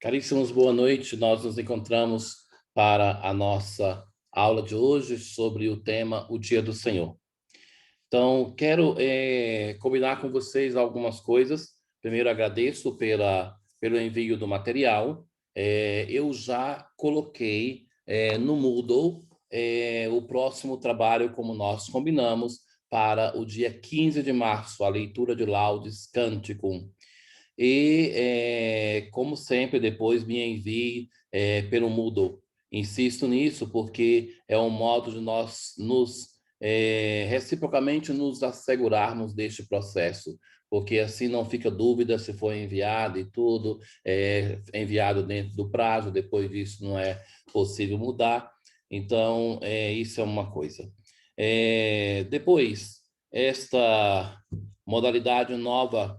Caríssimos, boa noite. Nós nos encontramos para a nossa aula de hoje sobre o tema O Dia do Senhor. Então, quero combinar com vocês algumas coisas. Primeiro, agradeço pelo envio do material. Eu já coloquei no Moodle o próximo trabalho, como nós combinamos, para o dia 15 de março, a leitura de Laudes Canticum. E, como sempre, depois me envie pelo Moodle. Insisto nisso porque é um modo de nós reciprocamente nos assegurarmos deste processo, porque assim não fica dúvida se foi enviado e tudo, enviado dentro do prazo, depois disso não é possível mudar. Então, isso é uma coisa. Depois, esta modalidade nova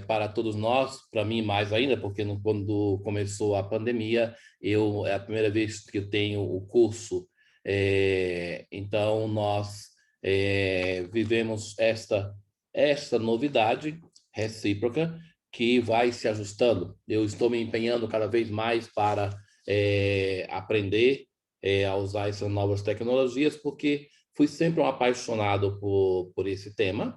para todos nós, para mim mais ainda, porque quando começou a pandemia, é a primeira vez que eu tenho o curso, então nós vivemos esta novidade recíproca que vai se ajustando. Eu estou me empenhando cada vez mais para aprender a usar essas novas tecnologias, porque fui sempre um apaixonado por esse tema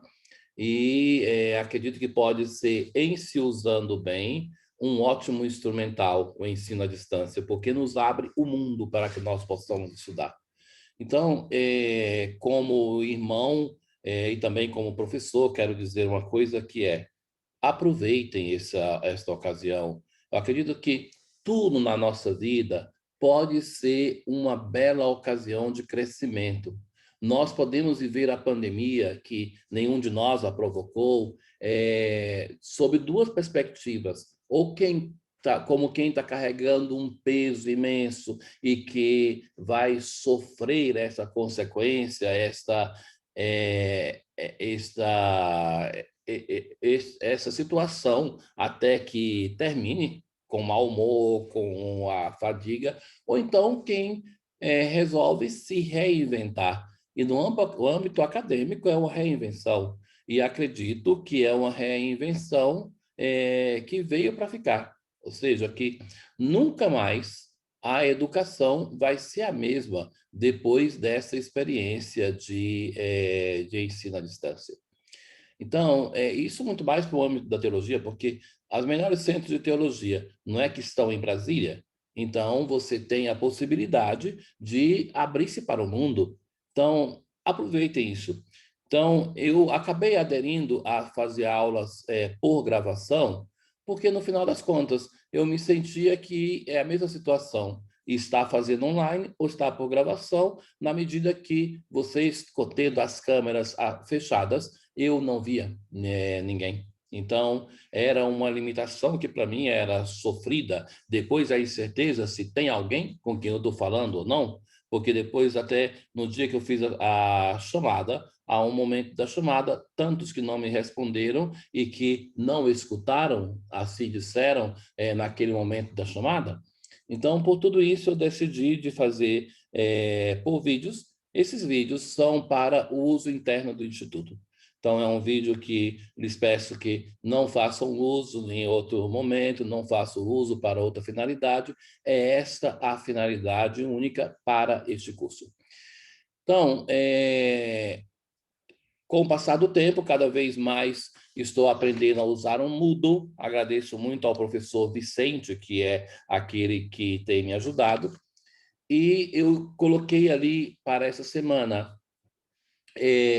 e acredito que pode ser, em se usando bem, um ótimo instrumental, o ensino à distância, porque nos abre o mundo para que nós possamos estudar. Então, como irmão e também como professor, quero dizer uma coisa que aproveitem esta ocasião. Eu acredito que tudo na nossa vida pode ser uma bela ocasião de crescimento. Nós podemos viver a pandemia, que nenhum de nós a provocou, sob duas perspectivas. Ou como quem está carregando um peso imenso e que vai sofrer essa consequência, essa situação até que termine com mau humor, com a fadiga, ou então quem resolve se reinventar. E no âmbito acadêmico é uma reinvenção. E acredito que é uma reinvenção que veio para ficar. Ou seja, que nunca mais a educação vai ser a mesma depois dessa experiência de ensino à distância. Então, isso muito mais para o âmbito da teologia, porque os melhores centros de teologia não é que estão em Brasília, então você tem a possibilidade de abrir-se para o mundo. Então, aproveitem isso. Então, eu acabei aderindo a fazer aulas por gravação, porque no final das contas eu me sentia que é a mesma situação. Está fazendo online ou está por gravação, na medida que vocês, tendo as câmeras fechadas, eu não via ninguém. Então, era uma limitação que para mim era sofrida. Depois, a incerteza se tem alguém com quem eu estou falando ou não, porque depois, até no dia que eu fiz a chamada, há um momento da chamada, tantos que não me responderam e que não escutaram, assim disseram, naquele momento da chamada. Então, por tudo isso, eu decidi de fazer por vídeos. Esses vídeos são para o uso interno do Instituto. Então, é um vídeo que lhes peço que não façam uso em outro momento, não façam uso para outra finalidade. É esta a finalidade única para este curso. Então, com o passar do tempo, cada vez mais estou aprendendo a usar um Moodle. Agradeço muito ao professor Vicente, que é aquele que tem me ajudado. E eu coloquei ali para essa semana,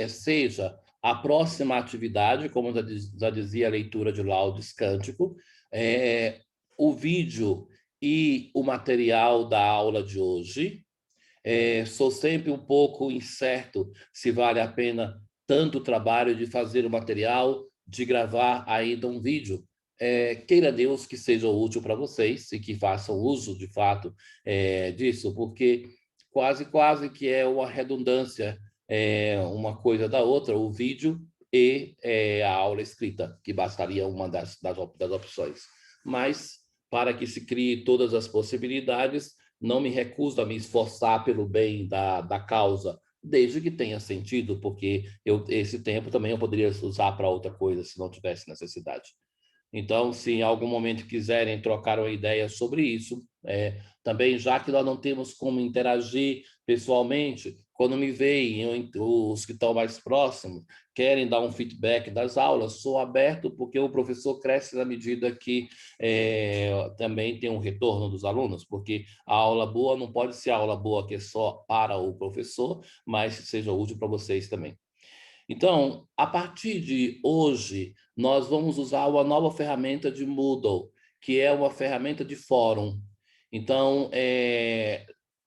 seja a próxima atividade, como já dizia a leitura de Laudes Cântico, o vídeo e o material da aula de hoje. Sou sempre um pouco incerto se vale a pena tanto trabalho de fazer o material, de gravar ainda um vídeo. Queira Deus que seja útil para vocês e que façam uso, de fato, disso, porque quase que é uma redundância, uma coisa da outra, o vídeo e a aula escrita, que bastaria uma das opções. Mas, para que se crie todas as possibilidades, não me recuso a me esforçar pelo bem da causa, desde que tenha sentido, porque esse tempo também eu poderia usar para outra coisa, se não tivesse necessidade. Então, se em algum momento quiserem trocar uma ideia sobre isso, também, já que nós não temos como interagir pessoalmente, quando me veem, os que estão mais próximos, querem dar um feedback das aulas, sou aberto, porque o professor cresce na medida que também tem um retorno dos alunos, porque a aula boa não pode ser a aula boa que é só para o professor, mas seja útil para vocês também. Então, a partir de hoje, nós vamos usar uma nova ferramenta de Moodle, que é uma ferramenta de fórum. Então,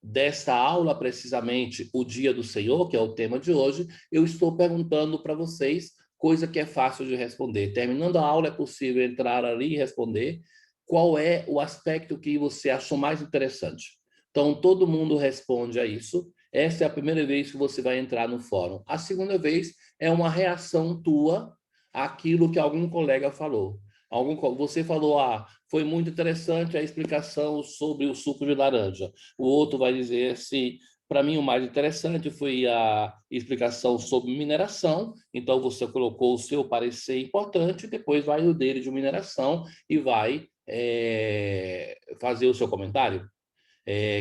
desta aula, precisamente, o Dia do Senhor, que é o tema de hoje, eu estou perguntando para vocês, coisa que é fácil de responder. Terminando a aula, é possível entrar ali e responder qual é o aspecto que você achou mais interessante. Então, todo mundo responde a isso. Essa é a primeira vez que você vai entrar no fórum. A segunda vez é uma reação tua àquilo que algum colega falou. Você falou, foi muito interessante a explicação sobre o suco de laranja. O outro vai dizer assim, para mim o mais interessante foi a explicação sobre mineração, então você colocou o seu parecer importante, depois vai o dele de mineração e vai fazer o seu comentário.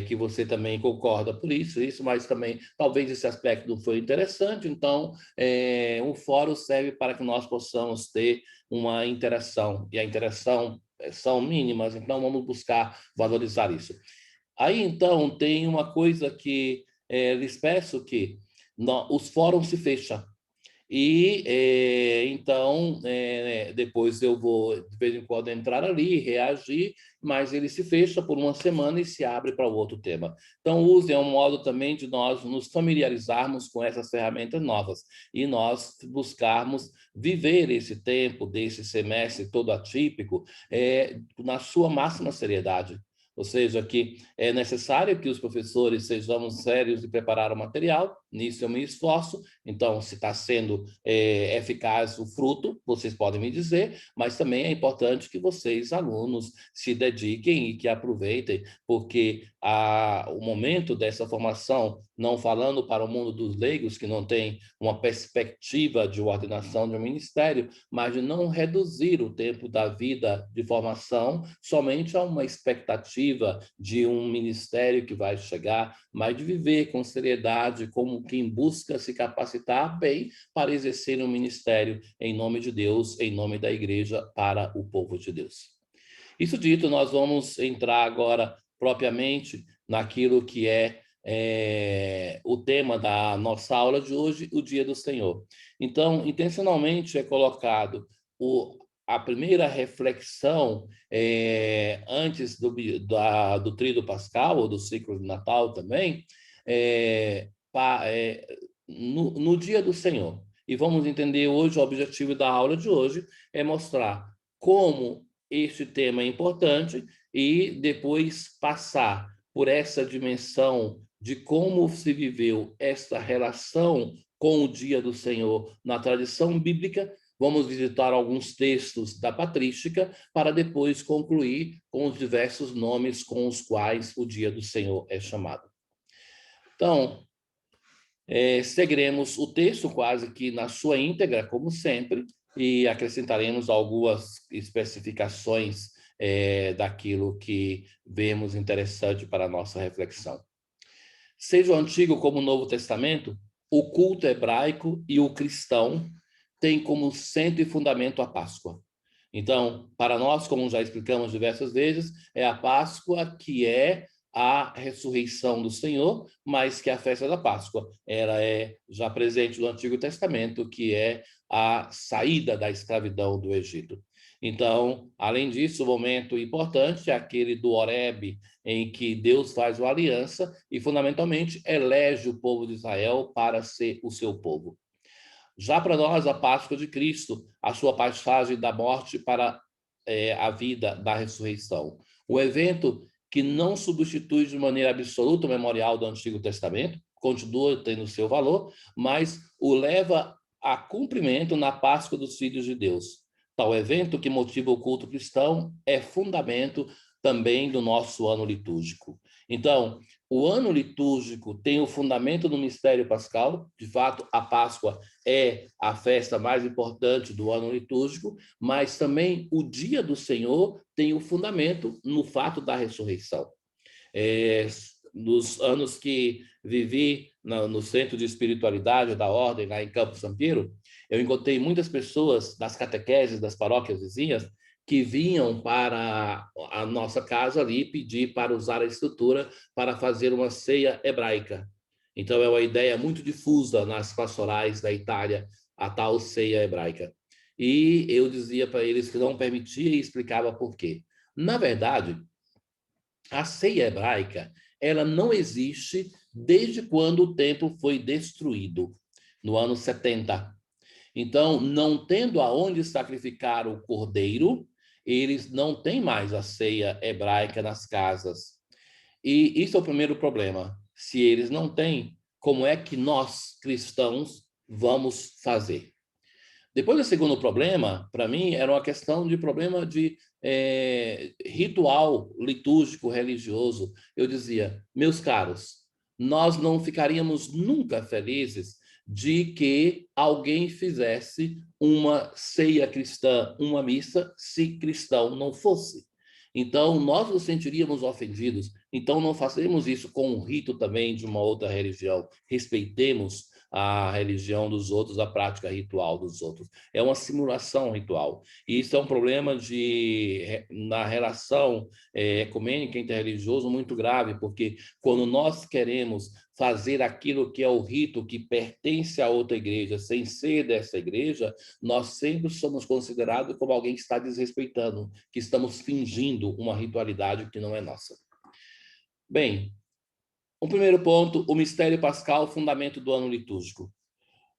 Que você também concorda por isso, mas também talvez esse aspecto não foi interessante, então o fórum serve para que nós possamos ter uma interação, e a interação são mínimas, então vamos buscar valorizar isso. Aí, então, tem uma coisa que lhes peço que os fóruns se fecham, e então, depois eu vou, de vez em quando, entrar ali, reagir, mas ele se fecha por uma semana e se abre para outro tema. Então, usem um modo também de nós nos familiarizarmos com essas ferramentas novas e nós buscarmos viver esse tempo desse semestre todo atípico na sua máxima seriedade. Ou seja, que é necessário que os professores sejamos sérios e preparar o material, nisso eu me esforço. Então, se está sendo eficaz o fruto, vocês podem me dizer, mas também é importante que vocês, alunos, se dediquem e que aproveitem, porque o momento dessa formação, não falando para o mundo dos leigos, que não tem uma perspectiva de ordenação de um ministério, mas de não reduzir o tempo da vida de formação somente a uma expectativa de um ministério que vai chegar, mas de viver com seriedade, como quem busca se capacitar bem para exercer um ministério em nome de Deus, em nome da igreja, para o povo de Deus. Isso dito, nós vamos entrar agora propriamente naquilo que o tema da nossa aula de hoje, o Dia do Senhor. Então, intencionalmente é colocado a primeira reflexão antes do Tríduo Pascal, ou do ciclo de Natal também, no Dia do Senhor. E vamos entender hoje, o objetivo da aula de hoje é mostrar como este tema é importante e depois passar por essa dimensão de como se viveu essa relação com o Dia do Senhor na tradição bíblica. Vamos visitar alguns textos da patrística para depois concluir com os diversos nomes com os quais o Dia do Senhor é chamado. Então, seguiremos o texto quase que na sua íntegra, como sempre, e acrescentaremos algumas especificações daquilo que vemos interessante para a nossa reflexão. Seja o Antigo como o Novo Testamento, o culto hebraico e o cristão têm como centro e fundamento a Páscoa. Então, para nós, como já explicamos diversas vezes, é a Páscoa que é a ressurreição do Senhor, mas que a festa da Páscoa, ela é já presente no Antigo Testamento, que é a saída da escravidão do Egito. Então, além disso, o momento importante é aquele do Horebe, em que Deus faz uma aliança e, fundamentalmente, elege o povo de Israel para ser o seu povo. Já para nós, a Páscoa de Cristo, a sua passagem da morte para a vida da ressurreição. O evento que não substitui de maneira absoluta o memorial do Antigo Testamento, continua tendo seu valor, mas o leva a cumprimento na Páscoa dos Filhos de Deus. Tal evento que motiva o culto cristão é fundamento também do nosso ano litúrgico. Então, o ano litúrgico tem o fundamento no mistério pascal. De fato, a Páscoa é a festa mais importante do ano litúrgico, mas também o dia do Senhor tem o fundamento no fato da ressurreição. Nos anos que vivi no Centro de Espiritualidade da Ordem, lá em Campo Sampiero, eu encontrei muitas pessoas das catequeses das paróquias vizinhas que vinham para a nossa casa ali pedir para usar a estrutura para fazer uma ceia hebraica. Então, é uma ideia muito difusa nas pastorais da Itália, a tal ceia hebraica. E eu dizia para eles que não permitia e explicava por quê. Na verdade, a ceia hebraica, ela não existe desde quando o templo foi destruído, no ano 70. Então, não tendo aonde sacrificar o cordeiro, eles não têm mais a ceia hebraica nas casas. E isso é o primeiro problema. Se eles não têm, como é que nós, cristãos, vamos fazer? Depois, o segundo problema, para mim, era uma questão de problema de ritual litúrgico religioso. Eu dizia, meus caros, nós não ficaríamos nunca felizes de que alguém fizesse uma ceia cristã, uma missa, se cristão não fosse. Então, nós nos sentiríamos ofendidos. Então, não façamos isso com um rito também de uma outra religião. Respeitemos a religião dos outros, a prática ritual dos outros. É uma simulação ritual. E isso é um problema na relação ecumênica interreligiosa muito grave, porque quando nós queremos fazer aquilo que é o rito que pertence a outra igreja, sem ser dessa igreja, nós sempre somos considerados como alguém que está desrespeitando, que estamos fingindo uma ritualidade que não é nossa. Bem, o primeiro ponto, o mistério pascal, fundamento do ano litúrgico.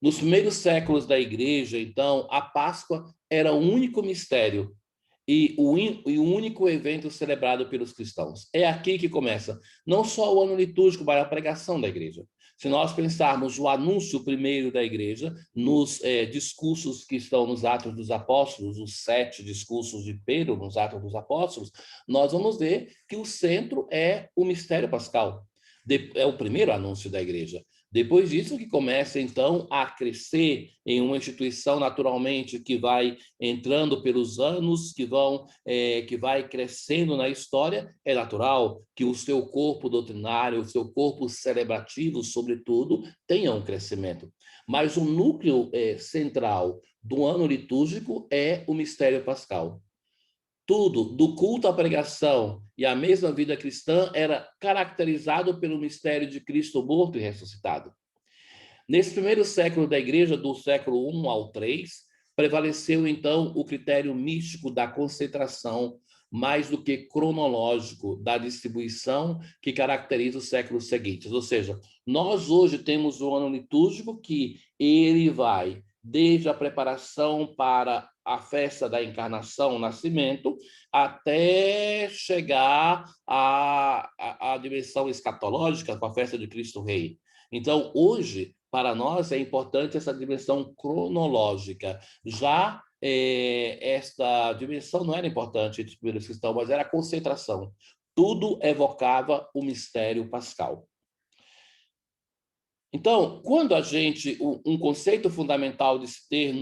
Nos primeiros séculos da igreja, então, a Páscoa era o único mistério e o único evento celebrado pelos cristãos. É aqui que começa não só o ano litúrgico, mas a pregação da igreja. Se nós pensarmos o anúncio primeiro da igreja, nos discursos que estão nos Atos dos Apóstolos, os 7 discursos de Pedro nos Atos dos Apóstolos, nós vamos ver que o centro é o mistério pascal. É o primeiro anúncio da igreja. Depois disso que começa, então, a crescer em uma instituição naturalmente que vai entrando pelos anos, que vai crescendo na história, é natural que o seu corpo doutrinário, o seu corpo celebrativo, sobretudo, tenha um crescimento. Mas o núcleo central do ano litúrgico é o mistério pascal. Tudo, do culto à pregação e a mesma vida cristã, era caracterizado pelo mistério de Cristo morto e ressuscitado. Nesse primeiro século da igreja, do século I ao III, prevaleceu, então, o critério místico da concentração, mais do que cronológico da distribuição que caracteriza os séculos seguintes. Ou seja, nós hoje temos o ano litúrgico que ele vai desde a preparação para a festa da encarnação, o nascimento, até chegar à dimensão escatológica com a festa de Cristo Rei. Então, hoje, para nós, é importante essa dimensão cronológica. Já esta dimensão não era importante entre os primeiros cristãos, mas era a concentração. Tudo evocava o mistério pascal. Então, quando a gente, um conceito fundamental de se ter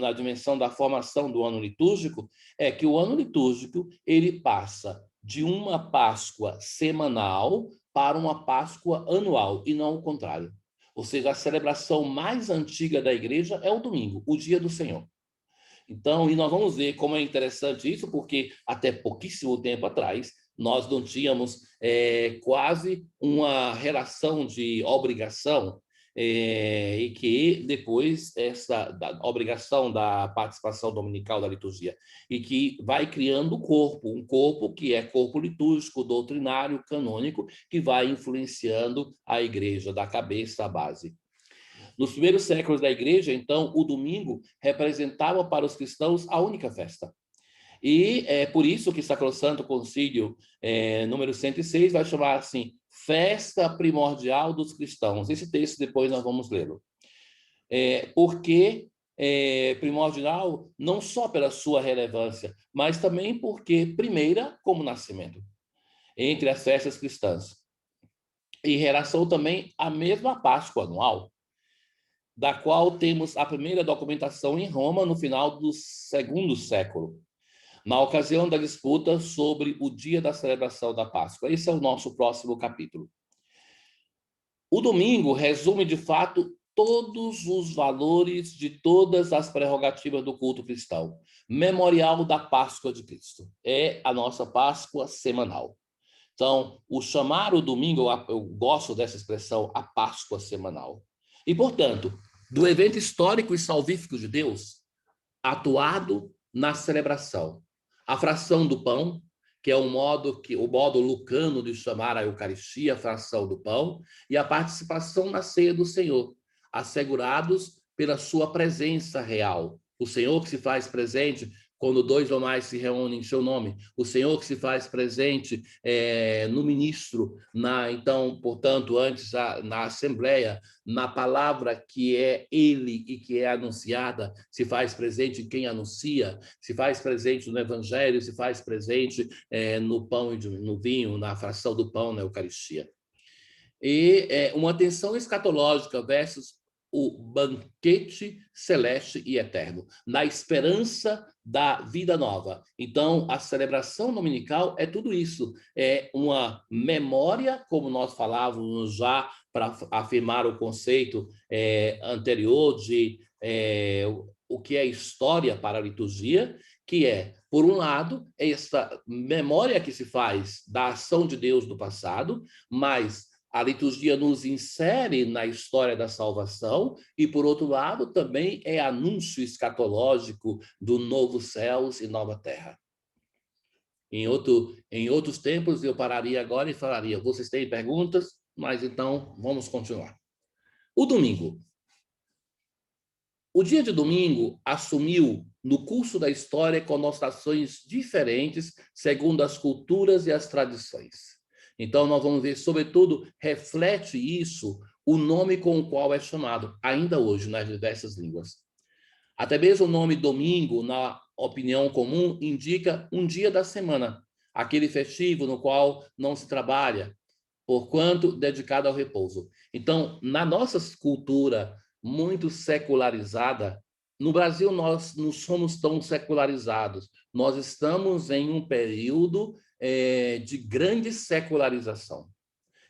na dimensão da formação do ano litúrgico, é que o ano litúrgico ele passa de uma Páscoa semanal para uma Páscoa anual, e não o contrário. Ou seja, a celebração mais antiga da igreja é o domingo, o dia do Senhor. Então, e nós vamos ver como é interessante isso, porque até pouquíssimo tempo atrás, nós não tínhamos quase uma relação de obrigação, e que depois da obrigação da participação dominical da liturgia, e que vai criando um corpo que é corpo litúrgico, doutrinário, canônico, que vai influenciando a igreja, da cabeça à base. Nos primeiros séculos da igreja, então, o domingo representava para os cristãos a única festa. E é por isso que Sacrosanto Concílio número 106 vai chamar assim, festa primordial dos cristãos. Esse texto depois nós vamos lê-lo. Porque primordial não só pela sua relevância, mas também porque primeira como nascimento. entre as festas cristãs. Em relação também à mesma Páscoa anual, da qual temos a primeira documentação em Roma no final do segundo século, na ocasião da disputa sobre o dia da celebração da Páscoa. Esse é o nosso próximo capítulo. O domingo resume, de fato, todos os valores de todas as prerrogativas do culto cristão. Memorial da Páscoa de Cristo. É a nossa Páscoa semanal. Então, o chamar o domingo, eu gosto dessa expressão, a Páscoa semanal. E, portanto, do evento histórico e salvífico de Deus, atuado na celebração. A fração do pão, que é o modo lucano de chamar a Eucaristia, a fração do pão, e a participação na ceia do Senhor, assegurados pela sua presença real. O Senhor que se faz presente quando dois ou mais se reúnem em seu nome, o Senhor que se faz presente no ministro, então, portanto, antes na Assembleia, na palavra que é ele e que é anunciada, se faz presente em quem anuncia, se faz presente no Evangelho, se faz presente no pão e no vinho, na fração do pão, na Eucaristia. E uma atenção escatológica versus o banquete celeste e eterno, na esperança da vida nova. Então, a celebração dominical é tudo isso, é uma memória, como nós falávamos já para afirmar o conceito anterior de o que é história para a liturgia, que é, por um lado, essa memória que se faz da ação de Deus do passado, mas a liturgia nos insere na história da salvação e, por outro lado, também é anúncio escatológico do novo céus e nova terra. Em outros tempos, eu pararia agora e falaria, vocês têm perguntas? Mas então, vamos continuar. O domingo. O dia de domingo assumiu, no curso da história, conotações diferentes segundo as culturas e as tradições. Então, nós vamos ver, sobretudo, reflete isso o nome com o qual é chamado, ainda hoje, nas diversas línguas. Até mesmo o nome domingo, na opinião comum, indica um dia da semana, aquele festivo no qual não se trabalha, porquanto dedicado ao repouso. Então, na nossa cultura muito secularizada, no Brasil nós não somos tão secularizados, nós estamos em um período de grande secularização.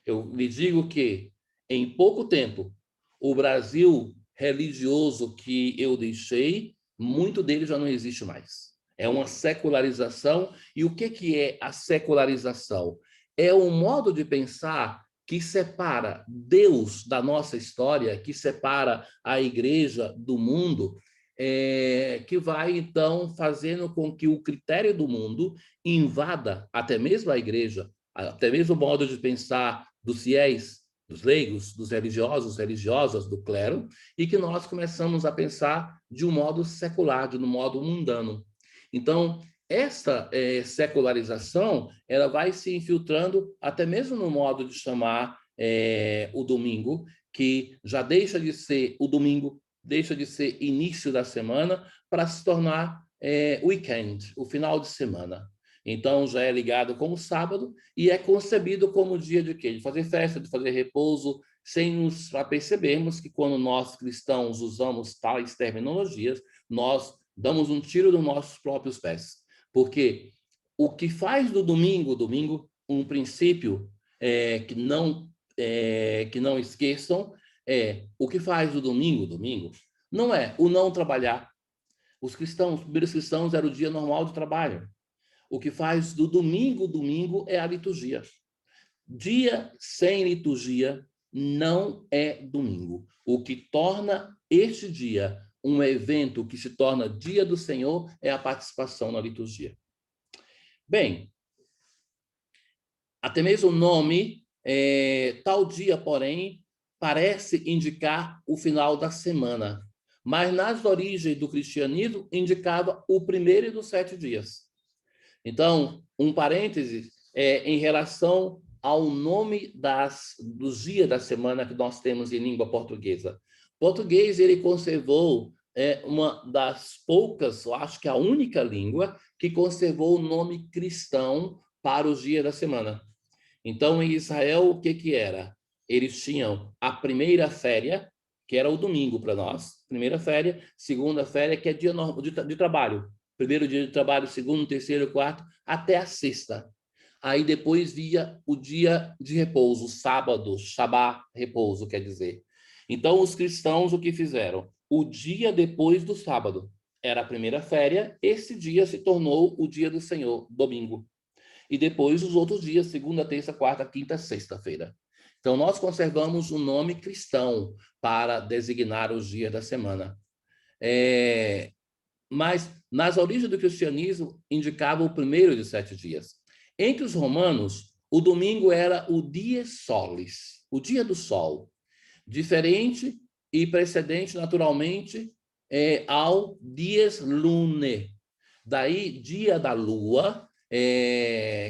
Eu lhe digo que, em pouco tempo, o Brasil religioso que eu deixei, muito dele já não existe mais. É uma secularização. E o que é a secularização? É um modo de pensar que separa Deus da nossa história, que separa a igreja do mundo, que vai, então, fazendo com que o critério do mundo invada até mesmo a igreja, até mesmo o modo de pensar dos fiéis, dos leigos, dos religiosos, religiosas, do clero, e que nós começamos a pensar de um modo secular, de um modo mundano. Então, essa secularização, ela vai se infiltrando até mesmo no modo de chamar o domingo, que já deixa de ser o domingo, deixa de ser início da semana, para se tornar weekend, o final de semana. Então, já é ligado como sábado e é concebido como dia de quê? De fazer festa, de fazer repouso, sem nos apercebermos que quando nós cristãos usamos tais terminologias, nós damos um tiro nos nossos próprios pés. Porque o que faz do domingo, um princípio que não esqueçam, o que faz do domingo, não é o não trabalhar. Os primeiros cristãos, era o dia normal de trabalho. O que faz do domingo é a liturgia. Dia sem liturgia não é domingo. O que torna este dia um evento que se torna dia do Senhor é a participação na liturgia. Bem, até mesmo o nome, tal dia, porém, parece indicar o final da semana, mas nas origens do cristianismo indicava o primeiro dos 7 dias. Então, um parêntese em relação ao nome dos dias da semana que nós temos em língua portuguesa. O português, ele conservou uma das poucas, eu acho que a única língua que conservou o nome cristão para os dias da semana. Então, em Israel, o que que era? Eles tinham a primeira féria, que era o domingo para nós. Primeira féria, segunda féria, que é dia de trabalho. Primeiro dia de trabalho, segundo, terceiro, quarto, até a sexta. Aí depois via o dia de repouso, sábado, Shabá, repouso, quer dizer. Então, os cristãos o que fizeram? O dia depois do sábado era a primeira féria, esse dia se tornou o dia do Senhor, domingo. E depois os outros dias, segunda, terça, quarta, quinta, sexta-feira. Então, nós conservamos o nome cristão para designar os dias da semana. Mas, nas origens do cristianismo, indicava o primeiro de 7 dias. Entre os romanos, o domingo era o dies solis, o dia do sol, diferente e precedente, naturalmente, ao dies lune. Daí, dia da lua,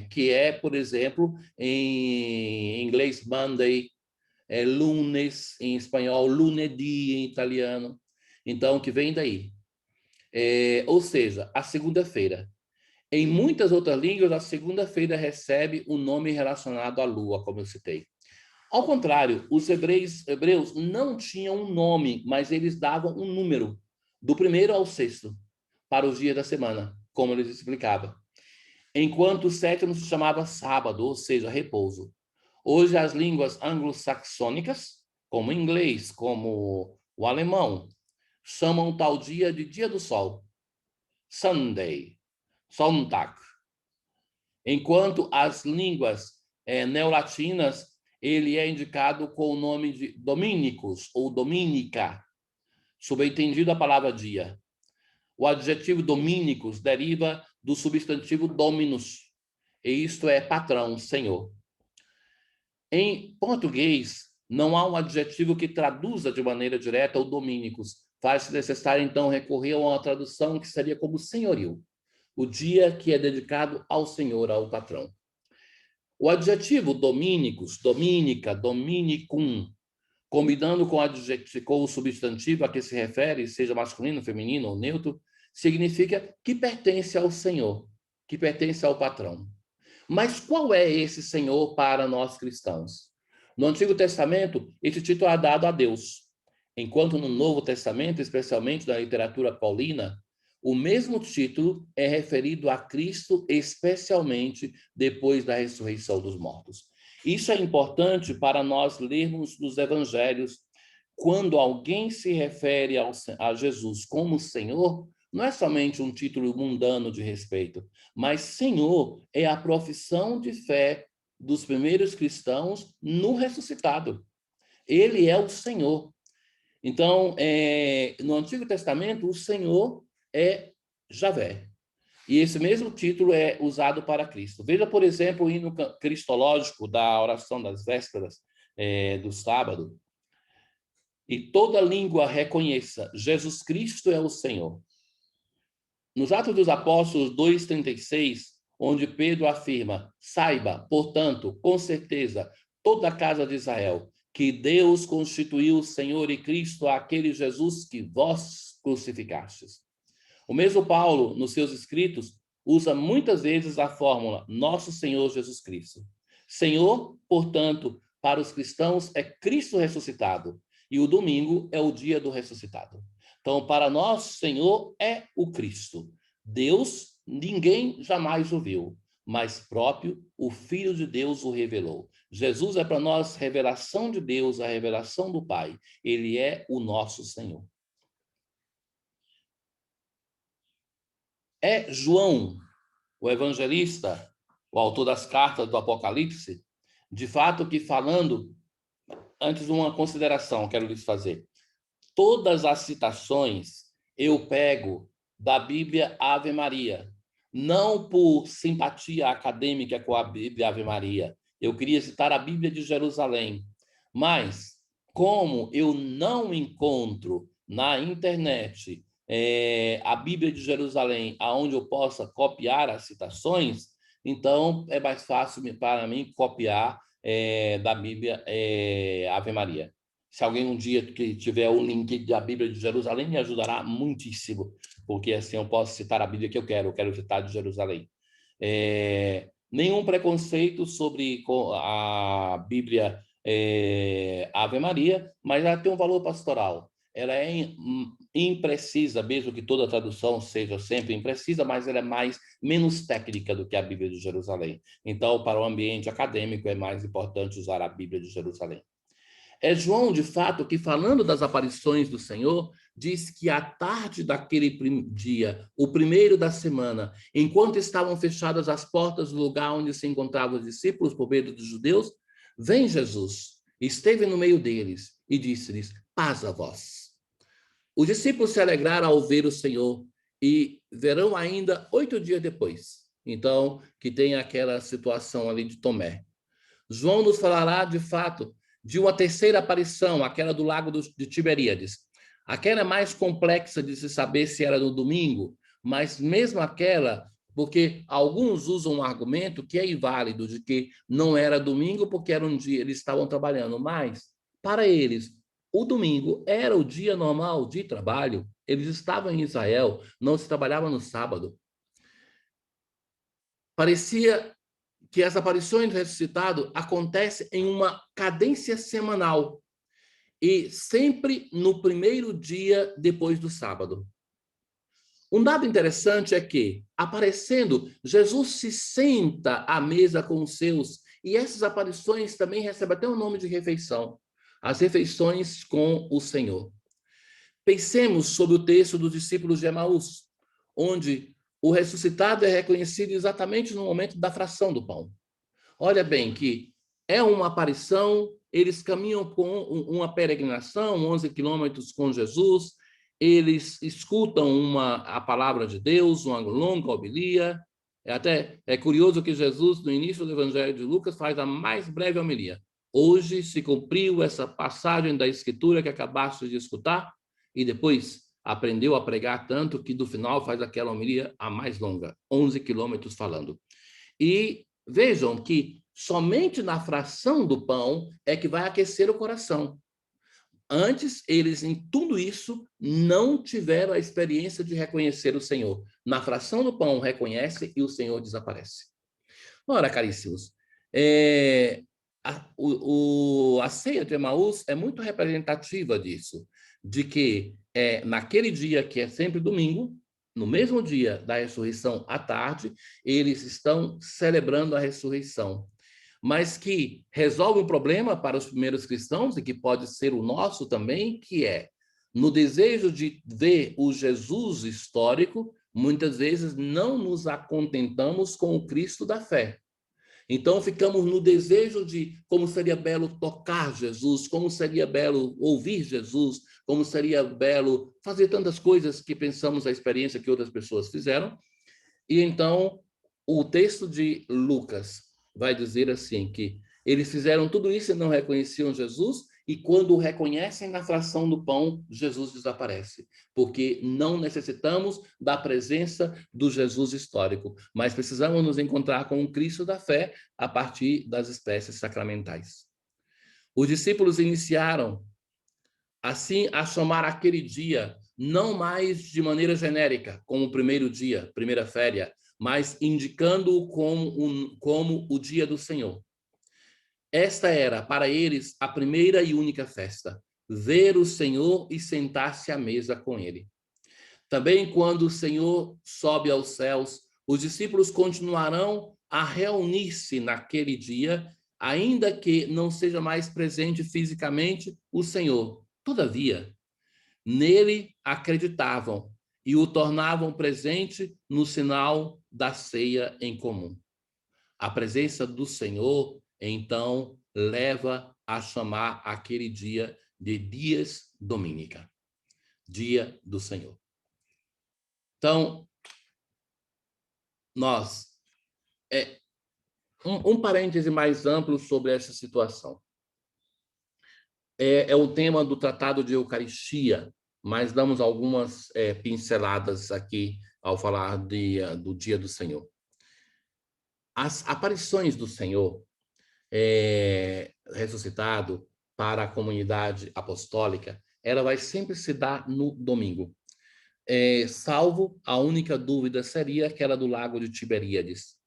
que é, por exemplo, em inglês, Monday, lunes, em espanhol, lunedì, em italiano. Então, que vem daí. Ou seja, a segunda-feira. Em muitas outras línguas, a segunda-feira recebe um nome relacionado à lua, como eu citei. Ao contrário, os hebreus não tinham um nome, mas eles davam um número, do primeiro ao sexto, para os dias da semana, como eles explicavam. Enquanto o sétimo se chamava sábado, ou seja, repouso. Hoje, as línguas anglo-saxônicas, como o inglês, como o alemão, chamam tal dia de dia do sol, Sunday, Sonntag. Enquanto as línguas neolatinas, ele é indicado com o nome de Dominicus ou Dominica, subentendido a palavra dia. O adjetivo Dominicus deriva do substantivo Dominus, e isto é patrão, senhor. Em português, não há um adjetivo que traduza de maneira direta o Dominicus. Faz-se necessário, então, recorrer a uma tradução que seria como senhorio, o dia que é dedicado ao senhor, ao patrão. O adjetivo dominicus, dominica, dominicum, combinando com o substantivo a que se refere, seja masculino, feminino ou neutro, significa que pertence ao Senhor, que pertence ao patrão. Mas qual é esse Senhor para nós cristãos? No Antigo Testamento, esse título é dado a Deus, enquanto no Novo Testamento, especialmente na literatura paulina, o mesmo título é referido a Cristo, especialmente depois da ressurreição dos mortos. Isso é importante para nós lermos nos evangelhos. Quando alguém se refere a Jesus como Senhor, não é somente um título mundano de respeito, mas Senhor é a profissão de fé dos primeiros cristãos no ressuscitado. Ele é o Senhor. Então, no Antigo Testamento, o Senhor é Javé. E esse mesmo título é usado para Cristo. Veja, por exemplo, o hino cristológico da oração das vésperas do sábado. E toda língua reconheça, Jesus Cristo é o Senhor. Nos Atos dos Apóstolos 2,36, onde Pedro afirma, saiba, portanto, com certeza, toda a casa de Israel, que Deus constituiu o Senhor e Cristo aquele Jesus que vós crucificastes. O mesmo Paulo, nos seus escritos, usa muitas vezes a fórmula Nosso Senhor Jesus Cristo. Senhor, portanto, para os cristãos é Cristo ressuscitado, e o domingo é o dia do ressuscitado. Então, para nós, Senhor é o Cristo. Deus, ninguém jamais o viu, mas próprio o Filho de Deus o revelou. Jesus é para nós revelação de Deus, a revelação do Pai. Ele é o nosso Senhor. É João, o evangelista, o autor das cartas do Apocalipse, de fato que falando, antes uma consideração quero lhes fazer. Todas as citações eu pego da Bíblia Ave Maria, não por simpatia acadêmica com a Bíblia Ave Maria. Eu queria citar a Bíblia de Jerusalém, mas como eu não encontro na internet a Bíblia de Jerusalém, aonde eu possa copiar as citações, então é mais fácil para mim copiar da Bíblia Ave Maria. Se alguém um dia que tiver o link da Bíblia de Jerusalém, me ajudará muitíssimo, porque assim eu posso citar a Bíblia que eu quero citar de Jerusalém. nenhum preconceito sobre a Bíblia Ave Maria, mas ela tem um valor pastoral. Ela é imprecisa, mesmo que toda tradução seja sempre imprecisa, mas ela é menos técnica do que a Bíblia de Jerusalém. Então, para o ambiente acadêmico, é mais importante usar a Bíblia de Jerusalém. É João, de fato, que falando das aparições do Senhor, diz que à tarde daquele dia, o primeiro da semana, enquanto estavam fechadas as portas do lugar onde se encontravam os discípulos por medo dos judeus, vem Jesus, esteve no meio deles e disse-lhes: paz a vós. Os discípulos se alegraram ao ver o Senhor e verão ainda 8 dias depois. Então, que tem aquela situação ali de Tomé. João nos falará, de fato, de uma terceira aparição, aquela do lago de Tiberíades. Aquela é mais complexa de se saber se era no domingo, mas mesmo aquela, porque alguns usam um argumento que é inválido, de que não era domingo porque era um dia, eles estavam trabalhando, mas para eles, o domingo era o dia normal de trabalho, eles estavam em Israel, não se trabalhava no sábado. Parecia que as aparições do ressuscitado acontecem em uma cadência semanal e sempre no primeiro dia depois do sábado. Um dado interessante é que, aparecendo, Jesus se senta à mesa com os seus, e essas aparições também recebem até o nome de refeição, as refeições com o Senhor. Pensemos sobre o texto dos discípulos de Emaús, onde o ressuscitado é reconhecido exatamente no momento da fração do pão. Olha bem que é uma aparição, eles caminham com uma peregrinação, 11 quilômetros com Jesus, eles escutam a palavra de Deus, uma longa homilia. É curioso que Jesus, no início do Evangelho de Lucas, faz a mais breve homilia. Hoje se cumpriu essa passagem da Escritura que acabaste de escutar, e depois aprendeu a pregar tanto que no final faz aquela homilia a mais longa, 11 quilômetros falando. E vejam que somente na fração do pão é que vai aquecer o coração. Antes, eles, em tudo isso, não tiveram a experiência de reconhecer o Senhor. Na fração do pão, reconhece e o Senhor desaparece. Ora, caríssimos, a ceia de Emaús é muito representativa disso, de que naquele dia, que é sempre domingo, no mesmo dia da ressurreição à tarde, eles estão celebrando a ressurreição, mas que resolve um problema para os primeiros cristãos, e que pode ser o nosso também, que é, no desejo de ver o Jesus histórico, muitas vezes não nos acontentamos com o Cristo da fé. Então, ficamos no desejo de como seria belo tocar Jesus, como seria belo ouvir Jesus, como seria belo fazer tantas coisas que pensamos a experiência que outras pessoas fizeram. E então, o texto de Lucas vai dizer assim, que eles fizeram tudo isso e não reconheciam Jesus, e quando o reconhecem na fração do pão, Jesus desaparece, porque não necessitamos da presença do Jesus histórico, mas precisamos nos encontrar com o Cristo da fé a partir das espécies sacramentais. Os discípulos iniciaram, assim, a chamar aquele dia, não mais de maneira genérica, como o primeiro dia, primeira féria, mas indicando-o como o dia do Senhor. Esta era, para eles, a primeira e única festa, ver o Senhor e sentar-se à mesa com ele. Também quando o Senhor sobe aos céus, os discípulos continuarão a reunir-se naquele dia, ainda que não seja mais presente fisicamente o Senhor. Todavia, nele acreditavam e o tornavam presente no sinal da ceia em comum. A presença do Senhor, então, leva a chamar aquele dia de Dies Dominica, dia do Senhor. Então, nós, um parêntese mais amplo sobre essa situação. É o tema do Tratado de Eucaristia, mas damos algumas pinceladas aqui ao falar do Dia do Senhor. As aparições do Senhor ressuscitado para a comunidade apostólica, ela vai sempre se dar no domingo. Salvo a única dúvida seria aquela do lago de Tiberíades.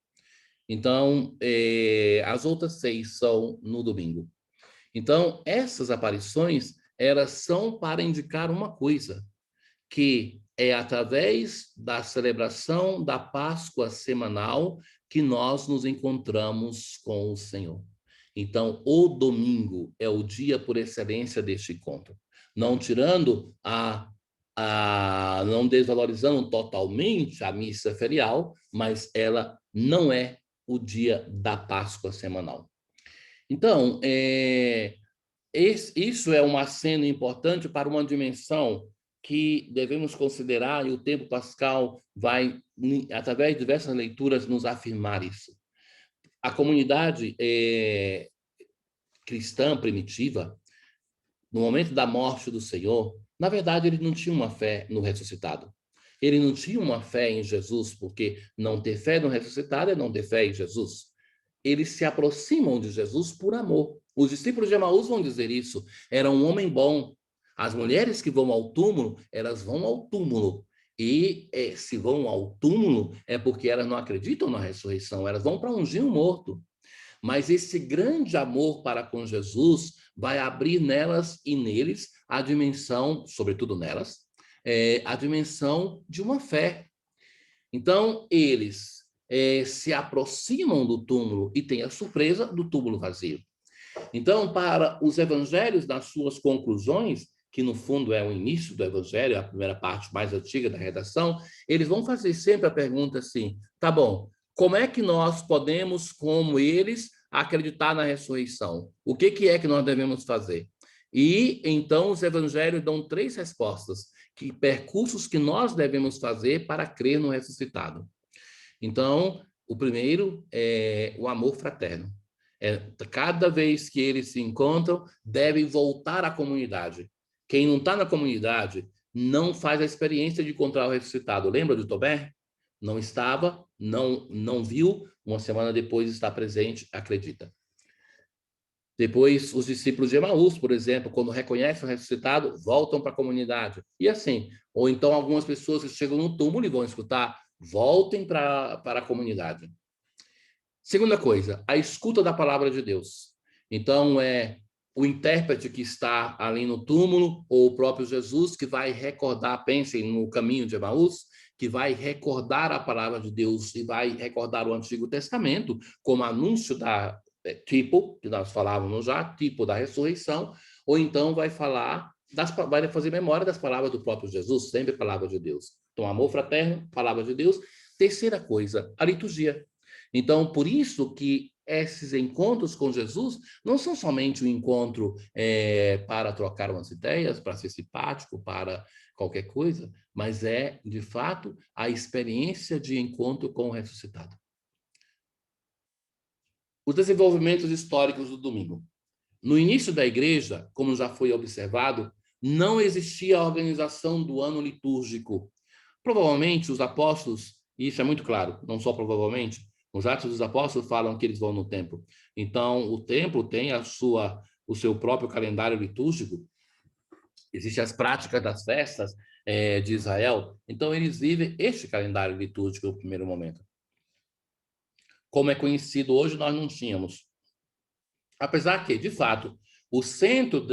Então, as outras 6 são no domingo. Então, essas aparições, elas são para indicar uma coisa, que é através da celebração da Páscoa semanal que nós nos encontramos com o Senhor. Então, o domingo é o dia por excelência deste encontro. Não tirando não desvalorizando totalmente a missa ferial, mas ela não é o dia da Páscoa semanal. Então, isso é um aceno importante para uma dimensão que devemos considerar, e o tempo pascal vai, através de diversas leituras, nos afirmar isso. A comunidade cristã primitiva, no momento da morte do Senhor, na verdade, ele não tinha uma fé no ressuscitado. Ele não tinha uma fé em Jesus, porque não ter fé no ressuscitado é não ter fé em Jesus. Eles se aproximam de Jesus por amor. Os discípulos de Emaús vão dizer isso. Era um homem bom. As mulheres que vão ao túmulo, elas vão ao túmulo. E se vão ao túmulo, é porque elas não acreditam na ressurreição. Elas vão para ungir um morto. Mas esse grande amor para com Jesus vai abrir nelas e neles a dimensão, sobretudo nelas, a dimensão de uma fé. Então, eles se aproximam do túmulo e têm a surpresa do túmulo vazio. Então, para os evangelhos, nas suas conclusões, que no fundo é o início do evangelho, a primeira parte mais antiga da redação, eles vão fazer sempre a pergunta assim: tá bom, como é que nós podemos, como eles, acreditar na ressurreição? O que é que nós devemos fazer? E então os evangelhos dão 3 respostas, que percursos que nós devemos fazer para crer no ressuscitado. Então, o primeiro é o amor fraterno. Cada vez que eles se encontram, devem voltar à comunidade. Quem não está na comunidade não faz a experiência de encontrar o ressuscitado. Lembra de Tomé? Não estava, não viu, uma semana depois está presente, acredita. Depois, os discípulos de Emaús, por exemplo, quando reconhecem o ressuscitado, voltam para a comunidade. E assim, ou então algumas pessoas que chegam no túmulo e vão escutar, voltem para a comunidade. Segunda coisa, a escuta da palavra de Deus. Então, o intérprete que está ali no túmulo, ou o próprio Jesus, que vai recordar, pensem no caminho de Emaús, que vai recordar a palavra de Deus e vai recordar o Antigo Testamento como anúncio da tipo, que nós falávamos já, tipo da ressurreição, ou então vai fazer memória das palavras do próprio Jesus, sempre palavra de Deus. Então, amor fraterno, palavra de Deus. Terceira coisa, a liturgia. Então, por isso que esses encontros com Jesus não são somente um encontro para trocar umas ideias, para ser simpático, para qualquer coisa, mas é, de fato, a experiência de encontro com o ressuscitado. Os desenvolvimentos históricos do domingo. No início da igreja, como já foi observado, não existia a organização do ano litúrgico. Provavelmente os apóstolos, e isso é muito claro, não só provavelmente, os Atos dos Apóstolos falam que eles vão no templo. Então, o templo tem o seu próprio calendário litúrgico. Existem as práticas das festas de Israel. Então, eles vivem este calendário litúrgico no primeiro momento. Como é conhecido hoje, nós não tínhamos. Apesar que, de fato, o centro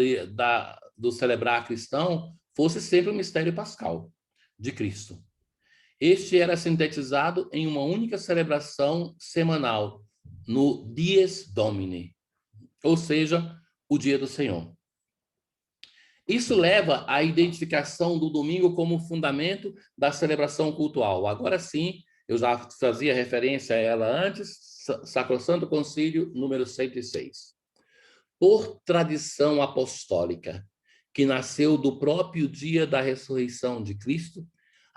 do celebrar cristão fosse sempre o mistério pascal de Cristo. Este era sintetizado em uma única celebração semanal, no Dies Domini, ou seja, o dia do Senhor. Isso leva à identificação do domingo como fundamento da celebração cultual. Agora sim, eu já fazia referência a ela antes, Sacrosanto Concílio número 106. Por tradição apostólica, que nasceu do próprio dia da ressurreição de Cristo,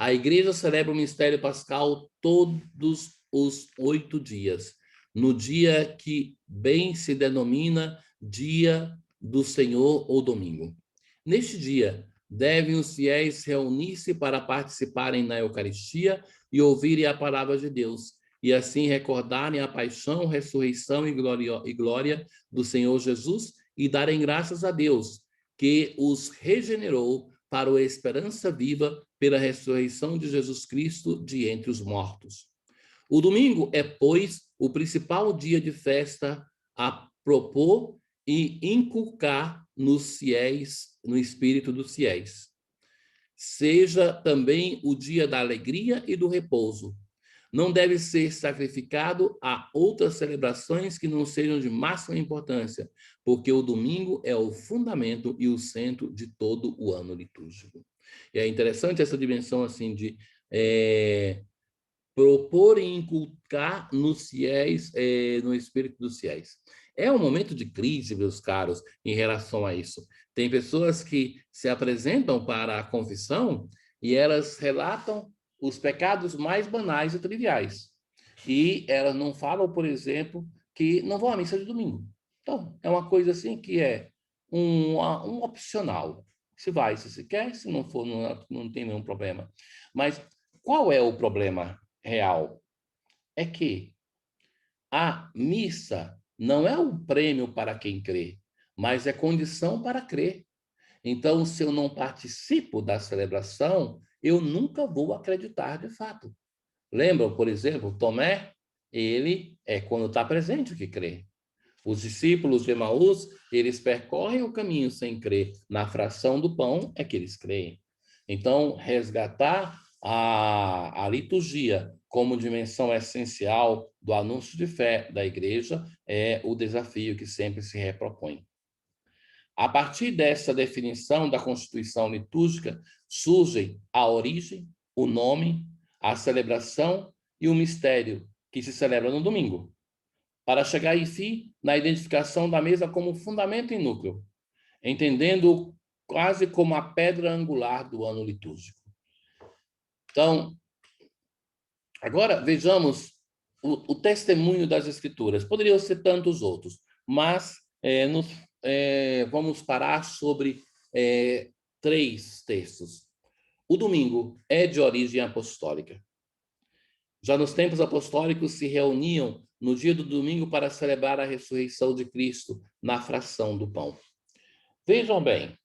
a Igreja celebra o mistério pascal todos os 8 dias, no dia que bem se denomina Dia do Senhor ou Domingo. Neste dia, devem os fiéis reunir-se para participarem na Eucaristia e ouvirem a palavra de Deus, e assim recordarem a paixão, ressurreição e glória do Senhor Jesus e darem graças a Deus, que os regenerou para a esperança viva pela ressurreição de Jesus Cristo de entre os mortos. O domingo é, pois, o principal dia de festa a propor e inculcar nos fiéis, no espírito dos fiéis. Seja também o dia da alegria e do repouso. Não deve ser sacrificado a outras celebrações que não sejam de máxima importância, porque o domingo é o fundamento e o centro de todo o ano litúrgico. E é interessante essa dimensão assim de propor e inculcar nos fiéis, no espírito dos fiéis. É um momento de crise, meus caros, em relação a isso. Tem pessoas que se apresentam para a confissão e elas relatam os pecados mais banais e triviais. E elas não falam, por exemplo, que não vão à missa de domingo. Então, é uma coisa assim que é um opcional. Se vai, se quer, se não for, não tem nenhum problema. Mas qual é o problema real? É que a missa não é um prêmio para quem crê, mas é condição para crer. Então, se eu não participo da celebração, eu nunca vou acreditar de fato. Lembram, por exemplo, Tomé? Ele é quando está presente que crê. Os discípulos de Emaús, eles percorrem o caminho sem crer. Na fração do pão é que eles creem. Então, resgatar a liturgia como dimensão essencial do anúncio de fé da igreja é o desafio que sempre se repropõe. A partir dessa definição da constituição litúrgica, surgem a origem, o nome, a celebração e o mistério que se celebra no domingo, para chegar, enfim, na identificação da mesa como fundamento e núcleo, entendendo quase como a pedra angular do ano litúrgico. Então, agora vejamos o testemunho das Escrituras. Poderiam ser tantos outros, mas vamos parar sobre 3 textos. O domingo é de origem apostólica. Já nos tempos apostólicos se reuniam no dia do domingo para celebrar a ressurreição de Cristo na fração do pão. Vejam bem,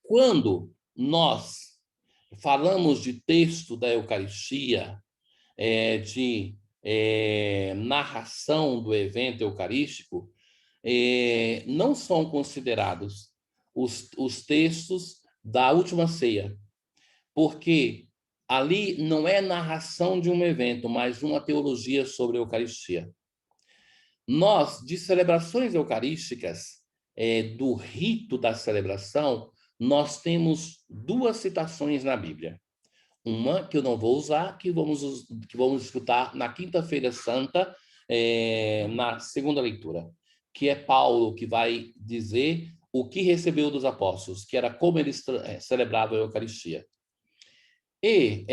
quando nós falamos de texto da Eucaristia, de narração do evento eucarístico, não são considerados os textos da última ceia, porque ali não é narração de um evento, mas uma teologia sobre a Eucaristia. Nós, de celebrações eucarísticas, do rito da celebração, nós temos 2 citações na Bíblia. Uma que eu não vou usar, que vamos escutar na Quinta-feira Santa, na segunda leitura, que é Paulo que vai dizer o que recebeu dos apóstolos, que era como eles celebravam a Eucaristia. E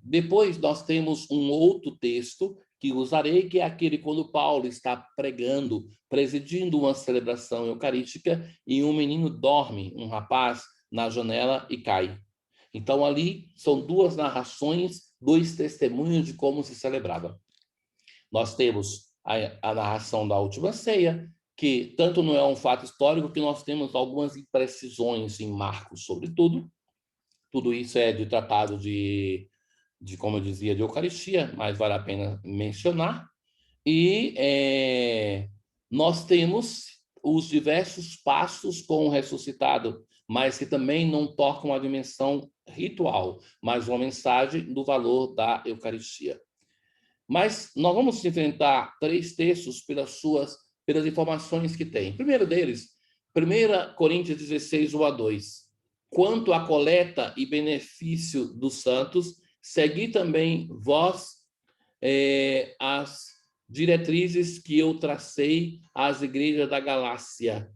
depois nós temos um outro texto que usarei, que é aquele quando Paulo está pregando, presidindo uma celebração eucarística, e um menino dorme, um rapaz, na janela e cai. Então, ali são 2 narrações, 2 testemunhos de como se celebrava. Nós temos a narração da última ceia, que tanto não é um fato histórico, que nós temos algumas imprecisões em Marcos, sobretudo. Tudo isso é de tratado de, como eu dizia, de Eucaristia, mas vale a pena mencionar. E nós temos os diversos passos com o ressuscitado, mas que também não tocam a dimensão ritual, mas uma mensagem do valor da Eucaristia. Mas nós vamos enfrentar 3 textos pelas informações que tem. O primeiro deles, 1 Coríntios 16, 1-2. Quanto à coleta e benefício dos santos, segui também vós as diretrizes que eu tracei às igrejas da Galácia.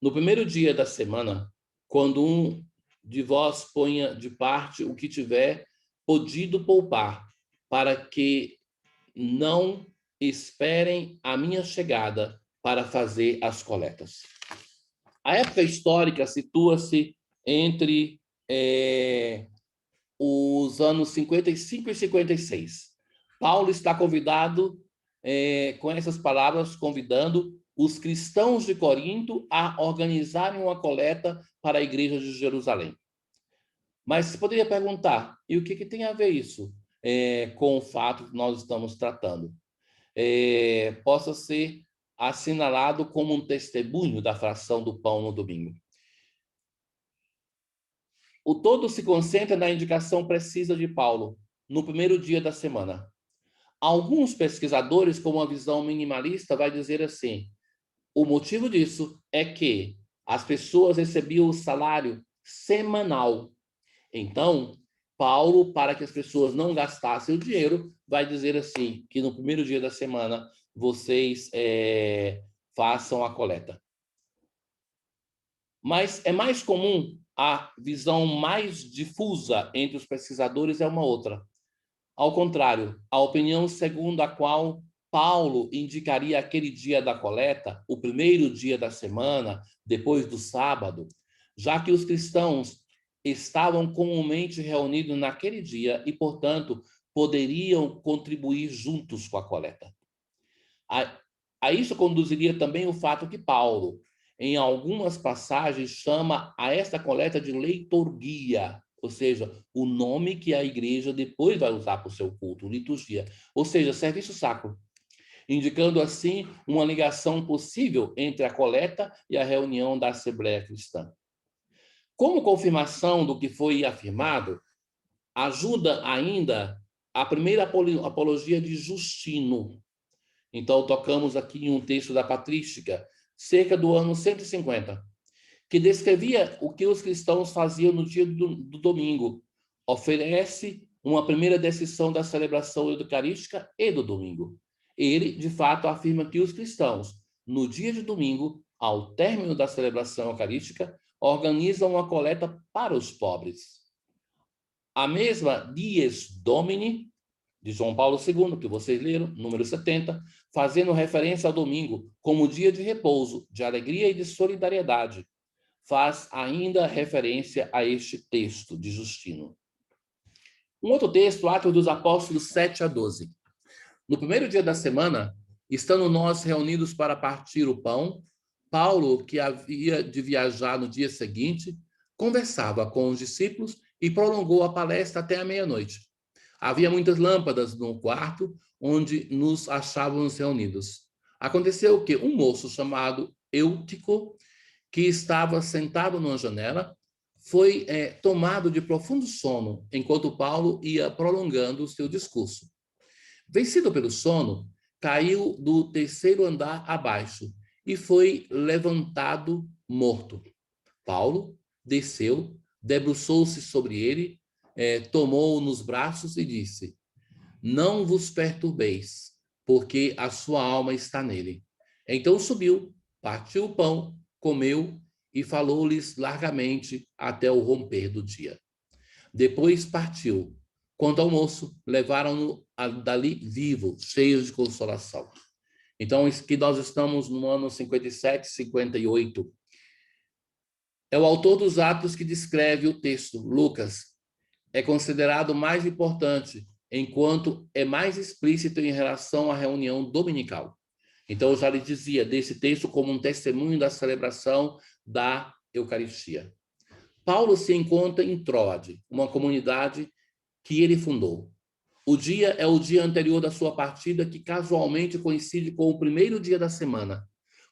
No primeiro dia da semana, quando um de vós ponha de parte o que tiver podido poupar, para que não esperem a minha chegada para fazer as coletas. A época histórica situa-se entre os anos 55 e 56. Paulo está convidado, com essas palavras, convidando os cristãos de Corinto a organizarem uma coleta para a igreja de Jerusalém. Mas você poderia perguntar, e o que tem a ver isso? com o fato que nós estamos tratando. Possa ser assinalado como um testemunho da fração do pão no domingo. O todo se concentra na indicação precisa de Paulo, no primeiro dia da semana. Alguns pesquisadores, com uma visão minimalista, vai dizer assim: o motivo disso é que as pessoas recebiam o salário semanal. Então, Paulo, para que as pessoas não gastassem o dinheiro, vai dizer assim, que no primeiro dia da semana vocês façam a coleta. Mas é mais comum, a visão mais difusa entre os pesquisadores é uma outra. Ao contrário, a opinião segundo a qual Paulo indicaria aquele dia da coleta, o primeiro dia da semana, depois do sábado, já que os cristãos estavam comumente reunidos naquele dia e, portanto, poderiam contribuir juntos com a coleta. A isso conduziria também o fato que Paulo, em algumas passagens, chama a esta coleta de leiturgia, ou seja, o nome que a igreja depois vai usar para o seu culto, liturgia, ou seja, serviço sacro, indicando assim uma ligação possível entre a coleta e a reunião da Assembleia Cristã. Como confirmação do que foi afirmado, ajuda ainda a primeira apologia de Justino. Então, tocamos aqui em um texto da Patrística, cerca do ano 150, que descrevia o que os cristãos faziam no dia do domingo. Oferece uma primeira descrição da celebração eucarística e do domingo. Ele, de fato, afirma que os cristãos, no dia de domingo, ao término da celebração eucarística, organizam uma coleta para os pobres. A mesma Dies Domini, de João Paulo II, que vocês leram, número 70, fazendo referência ao domingo como dia de repouso, de alegria e de solidariedade, faz ainda referência a este texto de Justino. Um outro texto, Atos dos Apóstolos 7-12. No primeiro dia da semana, estando nós reunidos para partir o pão, Paulo, que havia de viajar no dia seguinte, conversava com os discípulos e prolongou a palestra até a meia-noite. Havia muitas lâmpadas no quarto onde nos achávamos reunidos. Aconteceu que um moço chamado Eutico, que estava sentado numa janela, foi tomado de profundo sono, enquanto Paulo ia prolongando o seu discurso. Vencido pelo sono, caiu do terceiro andar abaixo e foi levantado morto. Paulo desceu, debruçou-se sobre ele, tomou-o nos braços e disse: não vos perturbeis, porque a sua alma está nele. Então subiu, partiu o pão, comeu e falou-lhes largamente até o romper do dia. Depois partiu. Quanto ao moço, levaram-no dali vivo, cheio de consolação. Então, que nós estamos no ano 57, 58. É o autor dos Atos que descreve o texto, Lucas. É considerado mais importante, enquanto é mais explícito em relação à reunião dominical. Então, eu já lhe dizia desse texto como um testemunho da celebração da Eucaristia. Paulo se encontra em Troade, uma comunidade que ele fundou. O dia é o dia anterior da sua partida, que casualmente coincide com o primeiro dia da semana,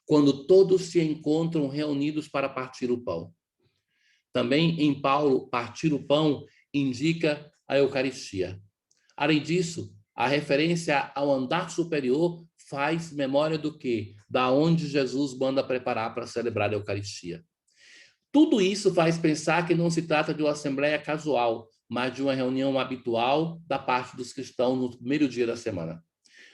quando todos se encontram reunidos para partir o pão. Também em Paulo, partir o pão indica a Eucaristia. Além disso, a referência ao andar superior faz memória do que? Da onde Jesus manda preparar para celebrar a Eucaristia. Tudo isso faz pensar que não se trata de uma assembleia casual, mas de uma reunião habitual da parte dos cristãos no primeiro dia da semana.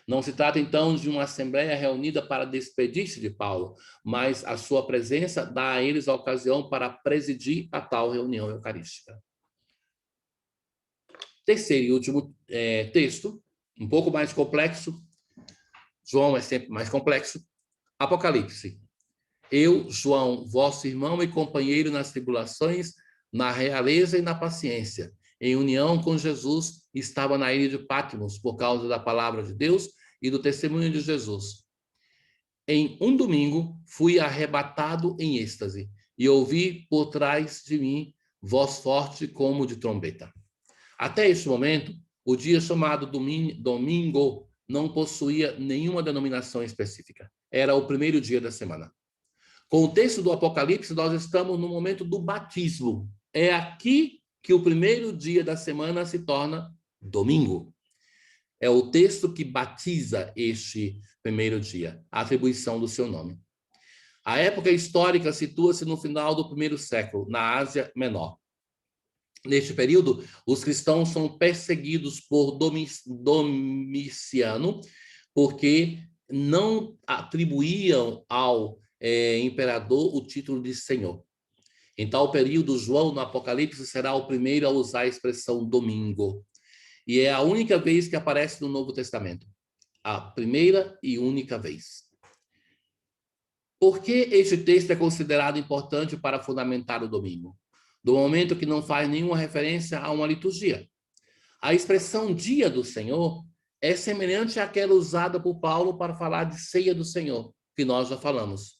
Não se trata, então, de uma assembleia reunida para despedir-se de Paulo, mas a sua presença dá a eles a ocasião para presidir a tal reunião eucarística. Terceiro e último texto, um pouco mais complexo. João é sempre mais complexo. Apocalipse. Eu, João, vosso irmão e companheiro nas tribulações, na realeza e na paciência, em união com Jesus, estava na ilha de Patmos por causa da palavra de Deus e do testemunho de Jesus. Em um domingo, fui arrebatado em êxtase e ouvi por trás de mim voz forte como de trombeta. Até este momento, O dia chamado domingo não possuía nenhuma denominação específica. Era o primeiro dia da semana. Com o texto do Apocalipse, nós estamos no momento do batismo. É aqui que o primeiro dia da semana se torna domingo. É o texto que batiza este primeiro dia, a atribuição do seu nome. A época histórica situa-se no final do primeiro século, na Ásia Menor. Neste período, os cristãos são perseguidos por Domiciano, porque não atribuíam ao imperador o título de senhor. Em tal período, João, no Apocalipse, será o primeiro a usar a expressão domingo. E é a única vez que aparece no Novo Testamento. A primeira e única vez. Por que este texto é considerado importante para fundamentar o domingo? Do momento que não faz nenhuma referência a uma liturgia. A expressão dia do Senhor é semelhante àquela usada por Paulo para falar de ceia do Senhor, que nós já falamos.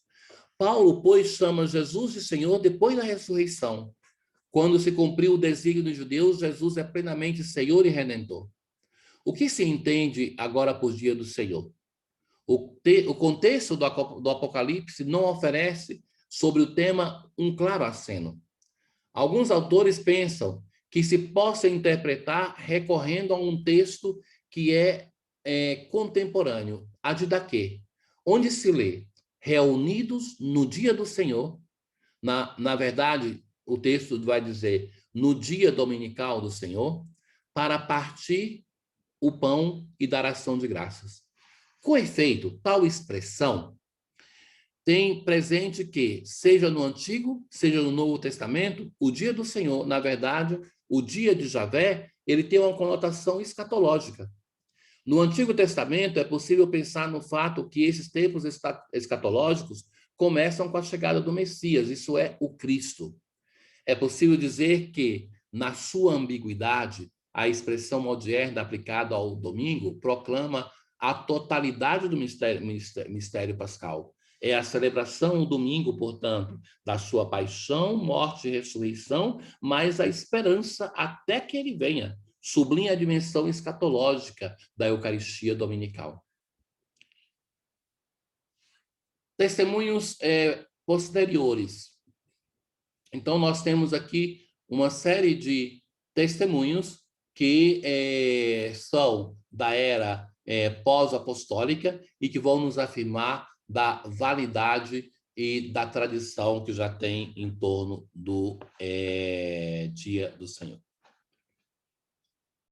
Paulo, pois, chama Jesus de Senhor depois da ressurreição. Quando se cumpriu o desígnio dos judeus, Jesus é plenamente Senhor e Redentor. O que se entende agora por dia do Senhor? O contexto do Apocalipse não oferece sobre o tema um claro aceno. Alguns autores pensam que se possa interpretar recorrendo a um texto que é contemporâneo, a de Daquê, onde se lê reunidos no dia do Senhor. Na verdade, o texto vai dizer no dia dominical do Senhor, para partir o pão e dar ação de graças. Com efeito, tal expressão tem presente que, seja no Antigo, seja no Novo Testamento, o dia do Senhor, na verdade, o dia de Javé, ele tem uma conotação escatológica. No Antigo Testamento, é possível pensar no fato que esses tempos escatológicos começam com a chegada do Messias, isso é, o Cristo. É possível dizer que, na sua ambiguidade, a expressão moderna aplicada ao domingo proclama a totalidade do mistério pascal. É a celebração o domingo, portanto, da sua paixão, morte e ressurreição, mas a esperança até que ele venha. Sublinha a dimensão escatológica da Eucaristia dominical. Testemunhos posteriores. Então, nós temos aqui uma série de testemunhos que são da era pós-apostólica e que vão nos afirmar da validade e da tradição que já tem em torno do Dia do Senhor.